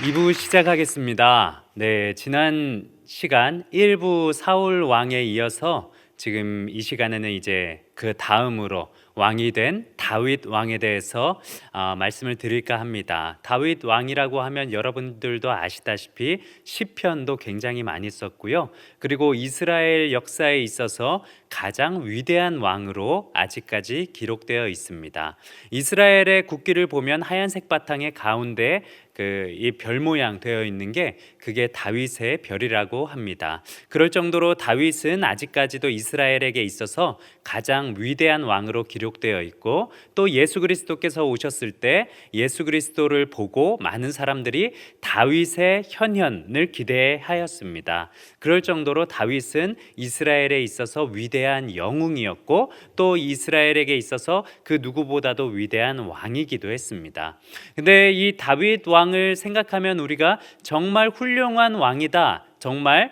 2부 시작하겠습니다. 네, 지난 시간 1부 사울 왕에 이어서 지금 이 시간에는 이제 그 다음으로 왕이 된 다윗 왕에 대해서 말씀을 드릴까 합니다. 다윗 왕이라고 하면 여러분들도 아시다시피 시편도 굉장히 많이 썼고요. 그리고 이스라엘 역사에 있어서 가장 위대한 왕으로 아직까지 기록되어 있습니다. 이스라엘의 국기를 보면 하얀색 바탕의 가운데 이 별 모양 되어 있는 게 그게 다윗의 별이라고 합니다. 그럴 정도로 다윗은 아직까지도 이스라엘에게 있어서 가장 위대한 왕으로 기록되어 있고, 또 예수 그리스도께서 오셨을 때 예수 그리스도를 보고 많은 사람들이 다윗의 현현을 기대하였습니다. 그럴 정도로 다윗은 이스라엘에 있어서 위대한 영웅이었고, 또 이스라엘에게 있어서 그 누구보다도 위대한 왕이기도 했습니다. 근데 이 다윗 왕을 생각하면 우리가 정말 훌륭한 왕이다, 정말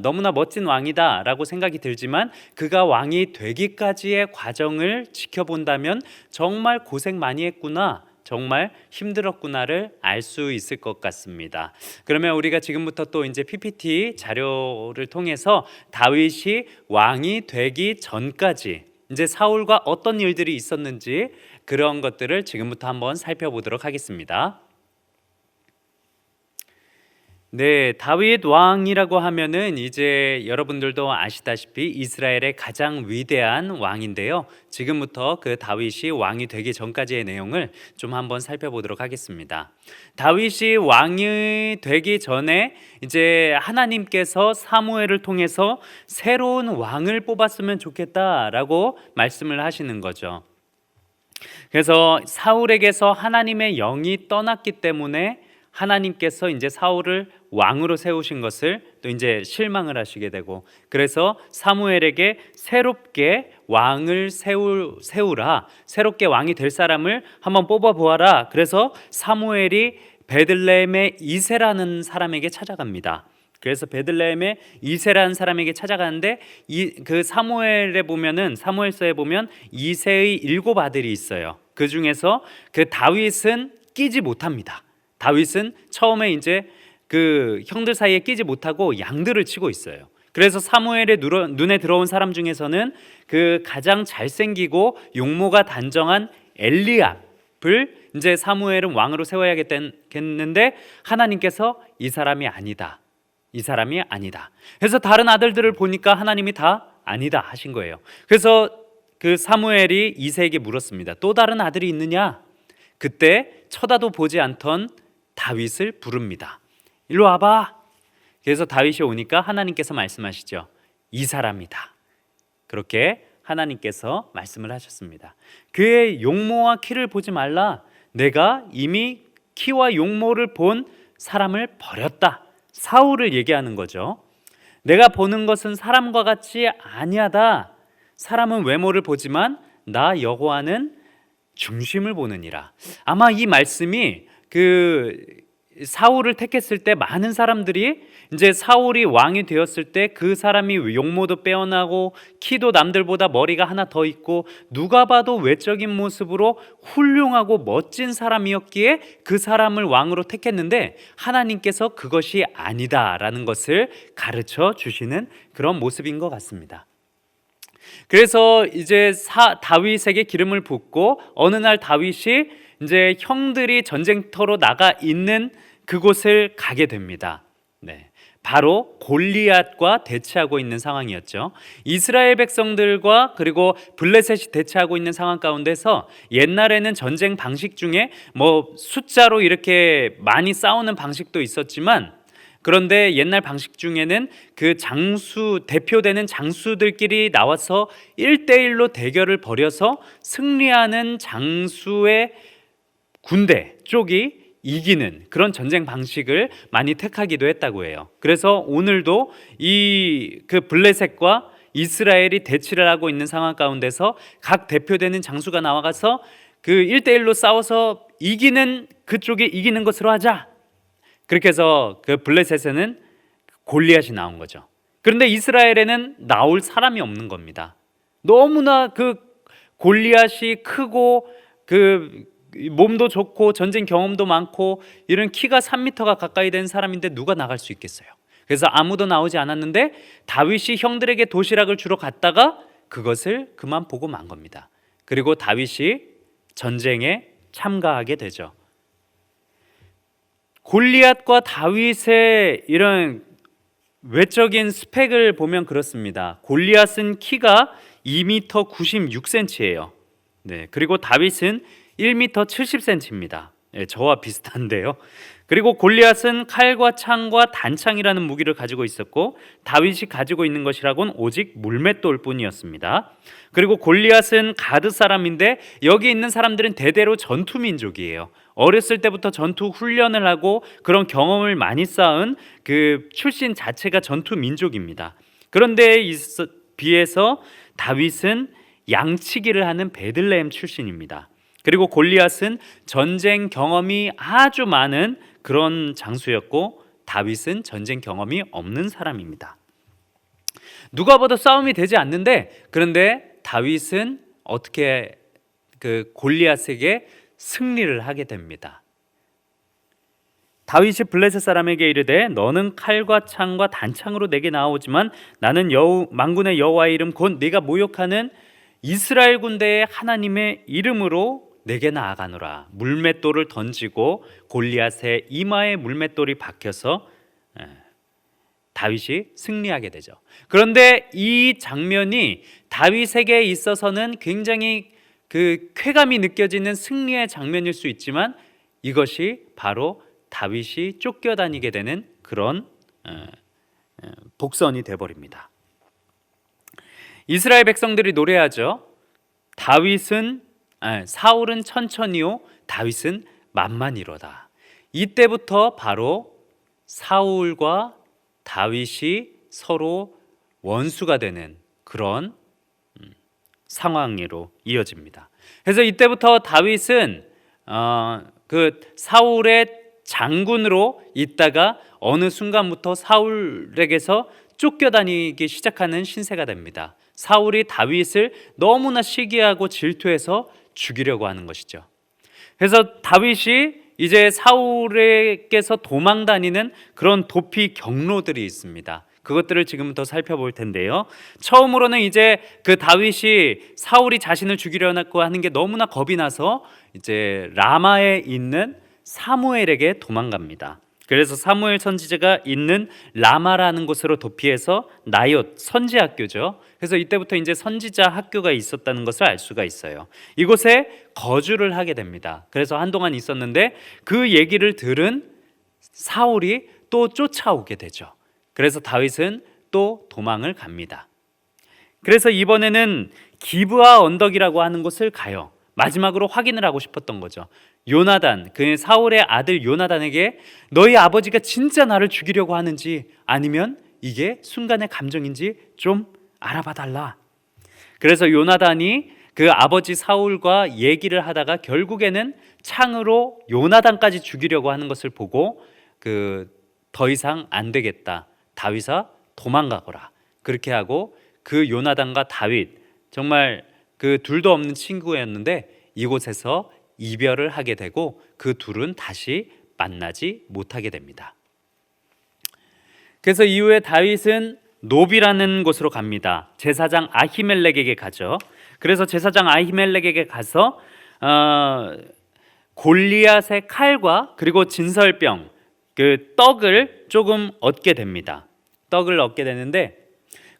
너무나 멋진 왕이다 라고 생각이 들지만, 그가 왕이 되기까지의 과정을 지켜본다면 정말 고생 많이 했구나, 정말 힘들었구나를 알 수 있을 것 같습니다. 그러면 우리가 지금부터 또 이제 PPT 자료를 통해서 다윗이 왕이 되기 전까지 이제 사울과 어떤 일들이 있었는지 그런 것들을 지금부터 한번 살펴보도록 하겠습니다. 네, 다윗 왕이라고 하면은 이제 여러분들도 아시다시피 이스라엘의 가장 위대한 왕인데요. 지금부터 그 다윗이 왕이 되기 전까지의 내용을 좀 한번 살펴보도록 하겠습니다. 다윗이 왕이 되기 전에 이제 하나님께서 사무엘을 통해서 새로운 왕을 뽑았으면 좋겠다라고 말씀을 하시는 거죠. 그래서 사울에게서 하나님의 영이 떠났기 때문에 하나님께서 이제 사울을 왕으로 세우신 것을 또 이제 실망을 하시게 되고, 그래서 사무엘에게 새롭게 왕을 세우라, 새롭게 왕이 될 사람을 한번 뽑아 보아라. 그래서 사무엘이 베들레헴의 이새라는 사람에게 찾아갑니다. 그래서 베들레헴의 이새라는 사람에게 찾아가는데, 그 사무엘에 보면은, 사무엘서에 보면 이새의 7 아들이 있어요. 그 중에서 그 다윗은 끼지 못합니다. 다윗은 처음에 이제 그 형들 사이에 끼지 못하고 양들을 치고 있어요. 그래서 사무엘의 눈에 들어온 사람 중에서는 그 가장 잘생기고 용모가 단정한 엘리압을 이제 사무엘은 왕으로 세워야겠는데, 하나님께서 이 사람이 아니다, 이 사람이 아니다. 그래서 다른 아들들을 보니까 하나님이 다 아니다 하신 거예요. 그래서 그 사무엘이 이새에게 물었습니다. 또 다른 아들이 있느냐? 그때 쳐다도 보지 않던 다윗을 부릅니다. 일로 와봐. 그래서 다윗이 오니까 하나님께서 말씀하시죠. 이 사람이다. 그렇게 하나님께서 말씀을 하셨습니다. 그의 용모와 키를 보지 말라. 내가 이미 키와 용모를 본 사람을 버렸다. 사울을 얘기하는 거죠. 내가 보는 것은 사람과 같이 아니하다. 사람은 외모를 보지만 나 여호와는 중심을 보느니라. 아마 이 말씀이 그 사울을 택했을 때 많은 사람들이 이제 사울이 왕이 되었을 때 그 사람이 용모도 빼어나고 키도 남들보다 머리가 하나 더 있고 누가 봐도 외적인 모습으로 훌륭하고 멋진 사람이었기에 그 사람을 왕으로 택했는데, 하나님께서 그것이 아니다라는 것을 가르쳐 주시는 그런 모습인 것 같습니다. 그래서 이제 다윗에게 기름을 붓고 어느 날 다윗이 이제 형들이 전쟁터로 나가 있는 그곳을 가게 됩니다. 네, 바로 골리앗과 대치하고 있는 상황이었죠. 이스라엘 백성들과 그리고 블레셋이 대치하고 있는 상황 가운데서 옛날에는 전쟁 방식 중에 뭐 숫자로 이렇게 많이 싸우는 방식도 있었지만, 그런데 옛날 방식 중에는 그 대표되는 장수들끼리 나와서 1대1로 대결을 벌여서 승리하는 장수의 군대 쪽이 이기는 그런 전쟁 방식을 많이 택하기도 했다고 해요. 그래서 오늘도 그 블레셋과 이스라엘이 대치를 하고 있는 상황 가운데서 각 대표되는 장수가 나와가서 그 1대1로 싸워서 이기는 그쪽이 이기는 것으로 하자. 그렇게 해서 그 블레셋에는 골리앗이 나온 거죠. 그런데 이스라엘에는 나올 사람이 없는 겁니다. 너무나 그 골리앗이 크고 그 몸도 좋고 전쟁 경험도 많고 이런 키가 3m가 가까이 된 사람인데 누가 나갈 수 있겠어요? 그래서 아무도 나오지 않았는데 다윗이 형들에게 도시락을 주러 갔다가 그것을 그만 보고 만 겁니다. 그리고 다윗이 전쟁에 참가하게 되죠. 골리앗과 다윗의 이런 외적인 스펙을 보면 그렇습니다. 골리앗은 키가 2m 96cm예요. 네, 그리고 다윗은 1m 70cm입니다. 네, 저와 비슷한데요. 그리고 골리앗은 칼과 창과 단창이라는 무기를 가지고 있었고 다윗이 가지고 있는 것이라곤 오직 물맷돌 뿐이었습니다. 그리고 골리앗은 가드 사람인데 여기 있는 사람들은 대대로 전투 민족이에요. 어렸을 때부터 전투 훈련을 하고 그런 경험을 많이 쌓은 그 출신 자체가 전투 민족입니다. 그런데 비해서 다윗은 양치기를 하는 베들레헴 출신입니다. 그리고 골리앗은 전쟁 경험이 아주 많은 그런 장수였고 다윗은 전쟁 경험이 없는 사람입니다. 누가 봐도 싸움이 되지 않는데 그런데 다윗은 어떻게 그 골리앗에게 승리를 하게 됩니다. 다윗이 블레셋 사람에게 이르되 너는 칼과 창과 단창으로 내게 나오지만 나는 만군의 여호와의 이름 곧 네가 모욕하는 이스라엘 군대의 하나님의 이름으로 내게 나아가노라. 물맷돌을 던지고 골리앗의 이마에 물맷돌이 박혀서 다윗이 승리하게 되죠. 그런데 이 장면이 다윗에게 있어서는 굉장히 그 쾌감이 느껴지는 승리의 장면일 수 있지만 이것이 바로 다윗이 쫓겨다니게 되는 그런 복선이 되어버립니다. 이스라엘 백성들이 노래하죠. 사울은 천천히요 다윗은 만만이로다. 이때부터 바로 사울과 다윗이 서로 원수가 되는 그런 상황으로 이어집니다. 그래서 이때부터 다윗은 그 사울의 장군으로 있다가 어느 순간부터 사울에게서 쫓겨다니기 시작하는 신세가 됩니다. 사울이 다윗을 너무나 시기하고 질투해서 죽이려고 하는 것이죠. 그래서 다윗이 이제 사울에게서 도망다니는 그런 도피 경로들이 있습니다. 그것들을 지금부터 살펴볼 텐데요. 처음으로는 이제 그 다윗이 사울이 자신을 죽이려고 하는 게 너무나 겁이 나서 이제 라마에 있는 사무엘에게 도망갑니다. 그래서 사무엘 선지자가 있는 라마라는 곳으로 도피해서 나옳 선지학교죠. 그래서 이때부터 이제 선지자 학교가 있었다는 것을 알 수가 있어요. 이곳에 거주를 하게 됩니다. 그래서 한동안 있었는데 그 얘기를 들은 사울이 또 쫓아오게 되죠. 그래서 다윗은 또 도망을 갑니다. 그래서 이번에는 기브아 언덕이라고 하는 곳을 가요. 마지막으로 확인을 하고 싶었던 거죠. 요나단, 그 사울의 아들 요나단에게 너희 아버지가 진짜 나를 죽이려고 하는지 아니면 이게 순간의 감정인지 좀 알아봐 달라. 그래서 요나단이 그 아버지 사울과 얘기를 하다가 결국에는 창으로 요나단까지 죽이려고 하는 것을 보고 더 이상 안 되겠다. 다윗아 도망가거라. 그렇게 하고 그 요나단과 다윗 정말 그 둘도 없는 친구였는데 이곳에서 이별을 하게 되고 그 둘은 다시 만나지 못하게 됩니다. 그래서 이후에 다윗은 노비라는 곳으로 갑니다. 제사장 아히멜렉에게 가죠. 그래서 제사장 아히멜렉에게 가서 골리앗의 칼과 그리고 진설병 그 떡을 조금 얻게 됩니다. 떡을 얻게 되는데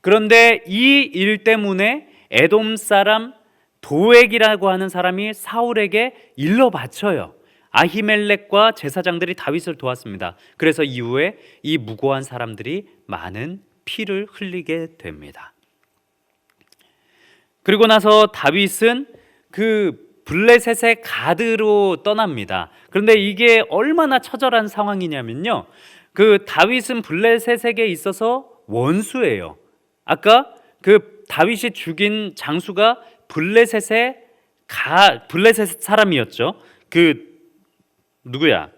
그런데 이 일 때문에 에돔 사람 도액이라고 하는 사람이 사울에게 일러 바쳐요. 아히멜렉과 제사장들이 다윗을 도왔습니다. 그래서 이후에 이 무고한 사람들이 많은 피를 흘리게 됩니다. 그리고 나서 다윗은 그 블레셋의 가드로 떠납니다. 그런데 이게 얼마나 처절한 상황이냐면요. 그 다윗은 블레셋에게 있어서 원수예요. 아까 그 다윗이 죽인 장수가 블레셋 사람이었죠. 누구야?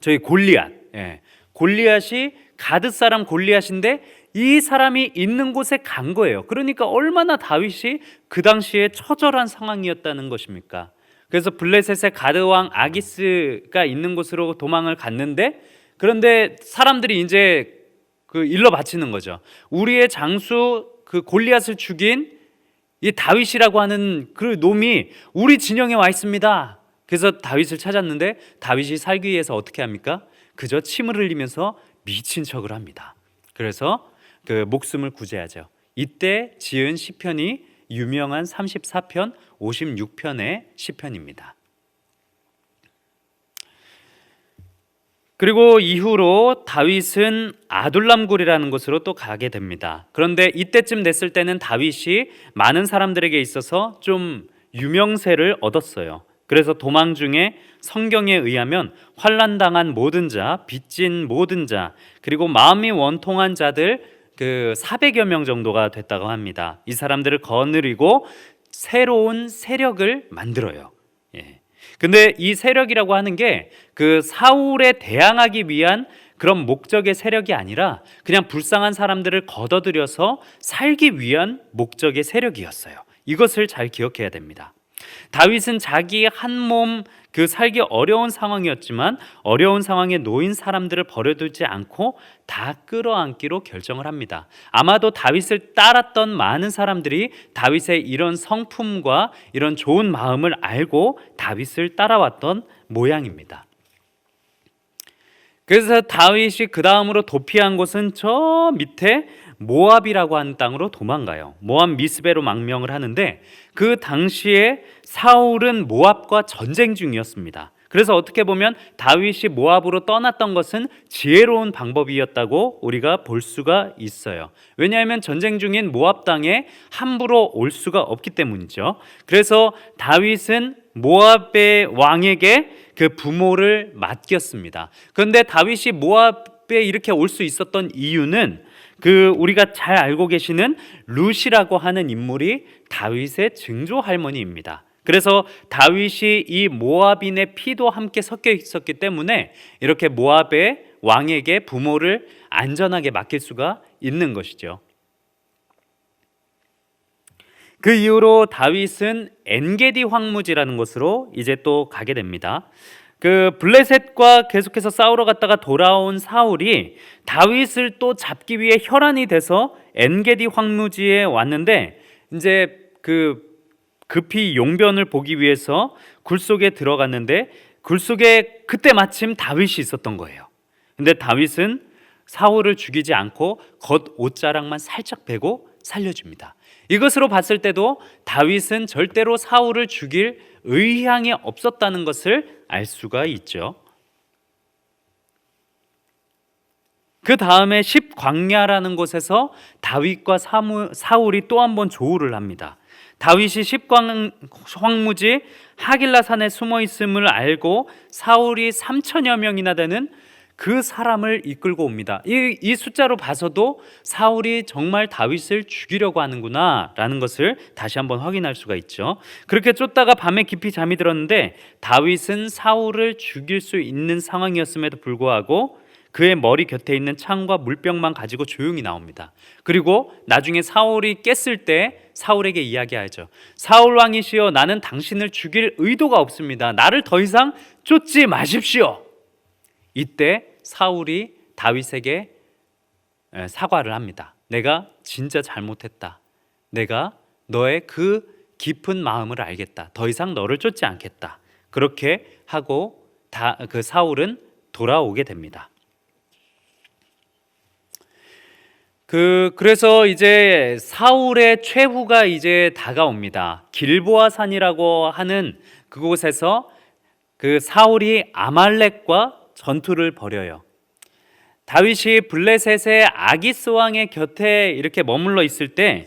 저희 골리앗. 예. 골리앗이 가드 사람 골리앗인데 이 사람이 있는 곳에 간 거예요. 그러니까 얼마나 다윗이 그 당시에 처절한 상황이었다는 것입니까? 그래서 블레셋의 가드 왕 아기스가 있는 곳으로 도망을 갔는데, 그런데 사람들이 이제 그 일러 바치는 거죠. 우리의 장수 그 골리앗을 죽인 이 다윗이라고 하는 그 놈이 우리 진영에 와 있습니다. 그래서 다윗을 찾았는데 다윗이 살기 위해서 어떻게 합니까? 그저 침을 흘리면서 미친 척을 합니다. 그래서 그 목숨을 구제하죠. 이때 지은 시편이 유명한 34편, 56편의 시편입니다. 그리고 이후로 다윗은 아둘람굴이라는 곳으로 또 가게 됩니다. 그런데 이때쯤 됐을 때는 다윗이 많은 사람들에게 있어서 좀 유명세를 얻었어요. 그래서 도망 중에 성경에 의하면 환난당한 모든 자, 빚진 모든 자, 그리고 마음이 원통한 자들 그 400여 명 정도가 됐다고 합니다. 이 사람들을 거느리고 새로운 세력을 만들어요. 예. 근데 이 세력이라고 하는 게 그 사울에 대항하기 위한 그런 목적의 세력이 아니라 그냥 불쌍한 사람들을 걷어들여서 살기 위한 목적의 세력이었어요. 이것을 잘 기억해야 됩니다. 다윗은 자기 한 몸 그 살기 어려운 상황이었지만 어려운 상황에 놓인 사람들을 버려두지 않고 다 끌어안기로 결정을 합니다. 아마도 다윗을 따랐던 많은 사람들이 다윗의 이런 성품과 이런 좋은 마음을 알고 다윗을 따라왔던 모양입니다. 그래서 다윗이 그 다음으로 도피한 곳은 저 밑에 모압이라고 하는 땅으로 도망가요. 모압 미스베로 망명을 하는데 그 당시에 사울은 모압과 전쟁 중이었습니다. 그래서 어떻게 보면 다윗이 모압으로 떠났던 것은 지혜로운 방법이었다고 우리가 볼 수가 있어요. 왜냐하면 전쟁 중인 모압 땅에 함부로 올 수가 없기 때문이죠. 그래서 다윗은 모압의 왕에게 그 부모를 맡겼습니다. 그런데 다윗이 모압에 이렇게 올 수 있었던 이유는 그 우리가 잘 알고 계시는 룻이라고 하는 인물이 다윗의 증조 할머니입니다. 그래서 다윗이 이 모압인의 피도 함께 섞여 있었기 때문에 이렇게 모압의 왕에게 부모를 안전하게 맡길 수가 있는 것이죠. 그 이후로 다윗은 엔게디 황무지라는 곳으로 이제 또 가게 됩니다. 그 블레셋과 계속해서 싸우러 갔다가 돌아온 사울이 다윗을 또 잡기 위해 혈안이 돼서 엔게디 황무지에 왔는데 이제 그 급히 용변을 보기 위해서 굴 속에 들어갔는데 굴 속에 그때 마침 다윗이 있었던 거예요. 근데 다윗은 사울을 죽이지 않고 겉 옷자락만 살짝 베고 살려줍니다. 이것으로 봤을 때도 다윗은 절대로 사울을 죽일 의향이 없었다는 것을 알 수가 있죠. 그 다음에 십광야라는 곳에서 다윗과 사울이 또 한 번 조우를 합니다. 다윗이 십광황무지 하길라 산에 숨어 있음을 알고 사울이 3천여 명이나 되는 그 사람을 이끌고 옵니다. 이 숫자로 봐서도 사울이 정말 다윗을 죽이려고 하는구나 라는 것을 다시 한번 확인할 수가 있죠. 그렇게 쫓다가 밤에 깊이 잠이 들었는데 다윗은 사울을 죽일 수 있는 상황이었음에도 불구하고 그의 머리 곁에 있는 창과 물병만 가지고 조용히 나옵니다. 그리고 나중에 사울이 깼을 때 사울에게 이야기하죠. 사울 왕이시여, 나는 당신을 죽일 의도가 없습니다. 나를 더 이상 쫓지 마십시오. 이때 사울이 다윗에게 사과를 합니다. 내가 진짜 잘못했다. 내가 너의 그 깊은 마음을 알겠다. 더 이상 너를 쫓지 않겠다. 그렇게 하고 그 사울은 돌아오게 됩니다. 그래서 이제 사울의 최후가 이제 다가옵니다. 길보아 산이라고 하는 그곳에서 그 사울이 아말렉과 전투를 벌여요. 다윗이 블레셋의 아기스 왕의 곁에 이렇게 머물러 있을 때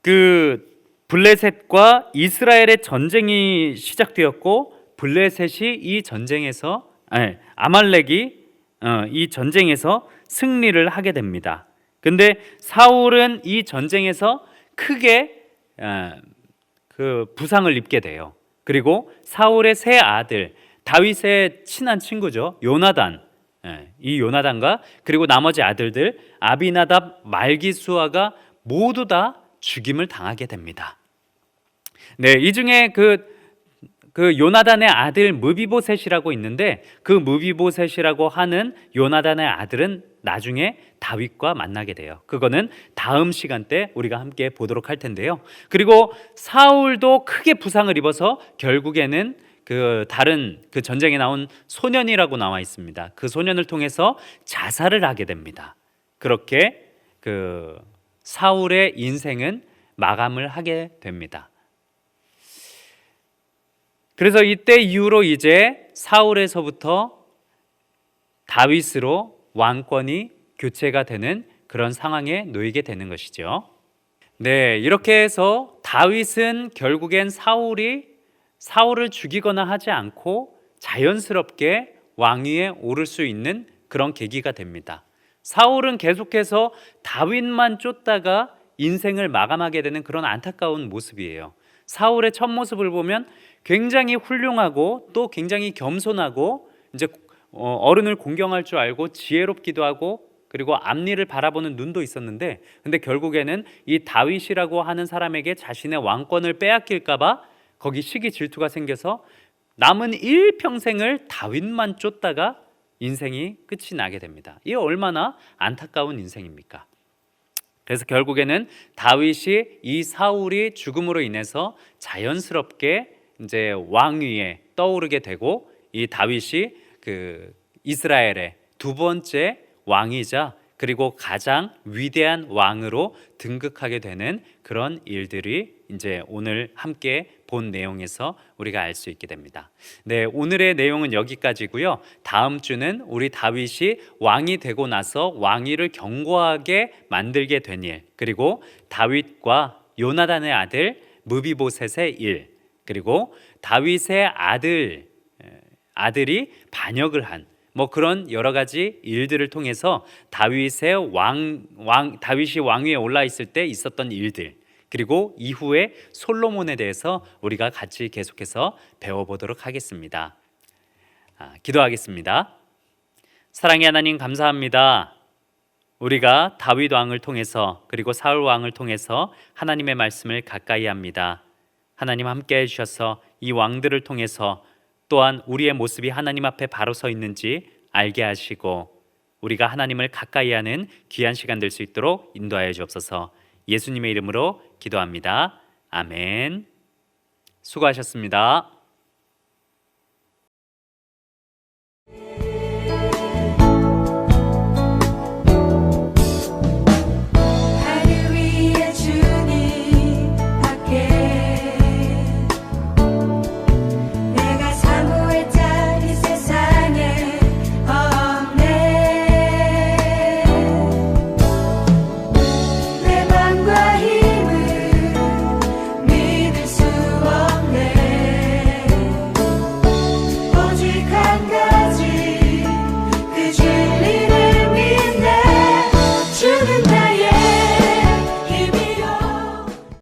그 블레셋과 이스라엘의 전쟁이 시작되었고 블레셋이 이 전쟁에서 아말렉이 이 전쟁에서 승리를 하게 됩니다. 근데 사울은 이 전쟁에서 크게 그 부상을 입게 돼요. 그리고 사울의 세 아들, 다윗의 친한 친구죠, 요나단, 이 요나단과 그리고 나머지 아들들 아비나답, 말기수아가 모두 다 죽임을 당하게 됩니다. 네, 이 중에 그 요나단의 아들 무비보셋이라고 있는데 그 무비보셋이라고 하는 요나단의 아들은 나중에 다윗과 만나게 돼요. 그거는 다음 시간 때 우리가 함께 보도록 할 텐데요. 그리고 사울도 크게 부상을 입어서 결국에는 그 다른 그 전쟁에 나온 소년이라고 나와 있습니다. 그 소년을 통해서 자살을 하게 됩니다. 그렇게 그 사울의 인생은 마감을 하게 됩니다. 그래서 이때 이후로 이제 사울에서부터 다윗으로 왕권이 교체가 되는 그런 상황에 놓이게 되는 것이죠. 네, 이렇게 해서 다윗은 결국엔 사울을 죽이거나 하지 않고 자연스럽게 왕위에 오를 수 있는 그런 계기가 됩니다. 사울은 계속해서 다윗만 쫓다가 인생을 마감하게 되는 그런 안타까운 모습이에요. 사울의 첫 모습을 보면 굉장히 훌륭하고 또 굉장히 겸손하고 이제 어른을 공경할 줄 알고 지혜롭기도 하고 그리고 앞니를 바라보는 눈도 있었는데 근데 결국에는 이 다윗이라고 하는 사람에게 자신의 왕권을 빼앗길까봐 거기 시기 질투가 생겨서 남은 일평생을 다윗만 쫓다가 인생이 끝이 나게 됩니다. 이게 얼마나 안타까운 인생입니까? 그래서 결국에는 다윗이 이 사울이 죽음으로 인해서 자연스럽게 이제 왕위에 떠오르게 되고 이 다윗이 그 이스라엘의 두 번째 왕이자 그리고 가장 위대한 왕으로 등극하게 되는 그런 일들이 이제 오늘 함께 본 내용에서 우리가 알 수 있게 됩니다. 네, 오늘의 내용은 여기까지고요. 다음 주는 우리 다윗이 왕이 되고 나서 왕위를 견고하게 만들게 된 일, 그리고 다윗과 요나단의 아들 무비보셋의 일, 그리고 다윗의 아들이 반역을 한 그런 여러 가지 일들을 통해서 다윗이 왕위에 올라 있을 때 있었던 일들, 그리고 이후에 솔로몬에 대해서 우리가 같이 계속해서 배워보도록 하겠습니다. 기도하겠습니다. 사랑의 하나님 감사합니다. 우리가 다윗 왕을 통해서 그리고 사울 왕을 통해서 하나님의 말씀을 가까이 합니다. 하나님 함께 해주셔서 이 왕들을 통해서 또한 우리의 모습이 하나님 앞에 바로 서 있는지 알게 하시고 우리가 하나님을 가까이 하는 귀한 시간 될 수 있도록 인도하여 주옵소서. 예수님의 이름으로 기도합니다. 아멘. 수고하셨습니다.